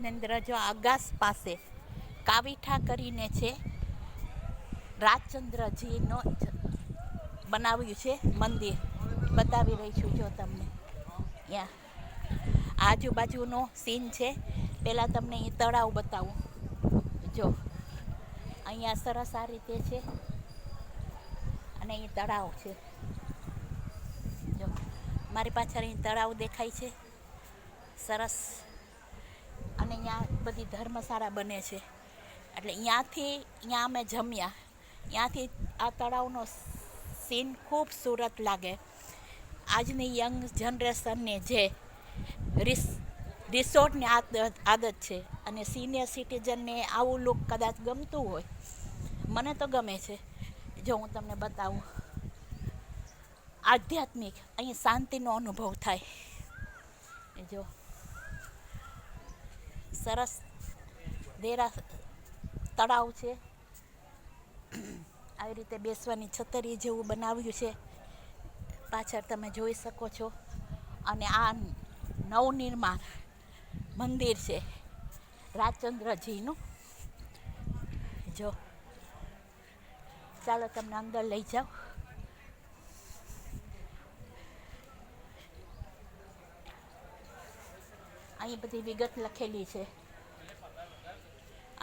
અંદર જો આગાસ પાસે કાવીઠા કરીને છે, રાજચંદ્રજીનો બનાવ્યું છે મંદિર. બતાવી રહી છું જો તમને. ત્યાં આજુબાજુનો સીન છે. પહેલાં તમને એ તળાવ બતાવું. જો અહીંયા સરસ આ રીતે છે અને એ તળાવ છે. જો મારી પાછળ અહીં તળાવ દેખાય છે, સરસ. અને અહીંયા બધી ધર્મશાળા બને છે. એટલે અહીંયા અમે જમ્યા. ત્યાંથી આ તળાવનો સીન ખૂબ સુરત લાગે. આજની યંગ જનરેશનને જે રિસોર્ટની આદત છે અને સિનિયર સિટીઝનને આવું લુક કદાચ ગમતું હોય, મને તો ગમે છે. જો હું તમને બતાવું, આધ્યાત્મિક અહીં શાંતિનો અનુભવ થાય. જો સરસ તળાવ છે. આવી રીતે બેસવાની છતરી જેવું બનાવ્યું છે, પાછળ તમે જોઈ શકો છો. અને આ નવનિર્માણ મંદિર છે રાજચંદ્રજીનું. જો ચાલો તમને અંદર લઈ જાઓ. અહીં બધી વિગત લખેલી છે.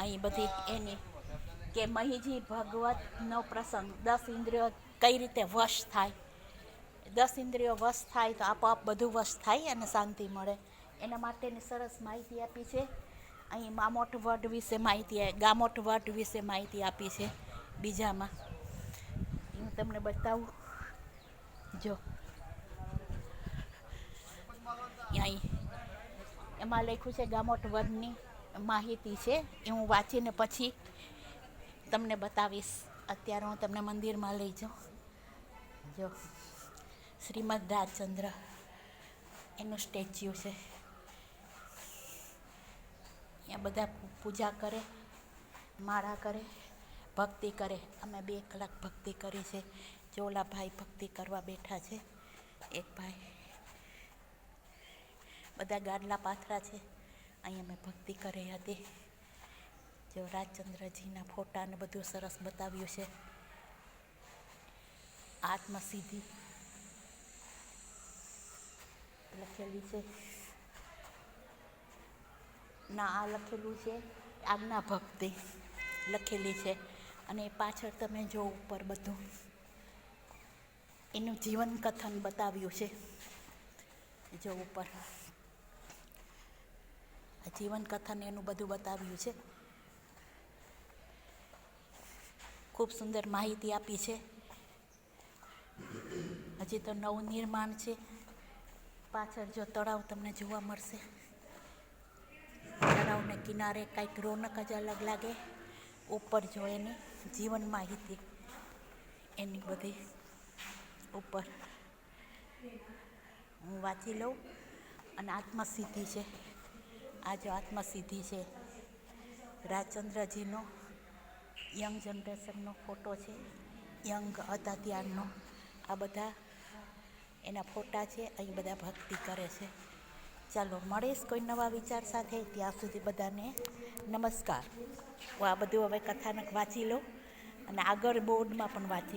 અહીં બધી એની કે મહીજી ભગવતનો પ્રસંગ, 10 ઇન્દ્રિયો કઈ રીતે વશ થાય. 10 ઇન્દ્રિયો વશ થાય તો આપોઆપ બધું વશ થાય અને શાંતિ મળે. એના માટેની સરસ માહિતી આપી છે. અહીં ગામોઠ વટ વિશે માહિતી આપી છે. બીજામાં હું તમને બતાવું. જો અહીં એમાં લખ્યું છે ગામોઠ વડની માહિતી છે. એ હું વાંચીને પછી તમને બતાવીશ. અત્યારે હું તમને મંદિરમાં લઈ જાઉં. જો શ્રીમદ રાજચંદ્ર એનું સ્ટેચ્યુ છે. અહીંયા બધા પૂજા કરે, માળા કરે, ભક્તિ કરે. અમે 2 કલાક ભક્તિ કરી છે. ચોલા ભાઈ ભક્તિ કરવા બેઠા છે. એક ભાઈ, બધા ગાડલા પાથરા છે. અહીં અમે ભક્તિ કરી હતી. જો રાજચંદ્રજીના ફોટા ને બધું સરસ બતાવ્યું છે. આત્મસિદ્ધિ લખેલી છે. ના આ લખેલું છે આજ્ઞા ભક્તિ લખેલી છે. અને પાછળ તમે જો ઉપર બધું એનું જીવન કથન બતાવ્યું છે. જો ઉપર જીવન કથન એનું બધું બતાવ્યું છે. ખૂબ સુંદર માહિતી આપી છે. હજી તો નવું નિર્માણ છે. પાછળ જો તળાવ તમને જોવા મળશે. તળાવને કિનારે કંઈક રોનક જ અલગ લાગે. ઉપર જો એની જીવન માહિતી એની બધી ઉપર હું વાંચી લઉં. અને આત્મસિદ્ધિ છે. આ જો આત્મસિદ્ધિ છે, રાજચંદ્રજીનો યંગ જનરેશનનો ફોટો છે. યંગ હતા ત્યારનો આ બધા એના ફોટા છે. અહીં બધા ભક્તિ કરે છે. ચાલો મળીશ કોઈ નવા વિચાર સાથે. ત્યાં સુધી બધાને નમસ્કાર. હું આ બધું હવે કથાનક વાંચી લઉં અને આગળ બોર્ડમાં પણ વાંચી લઉં.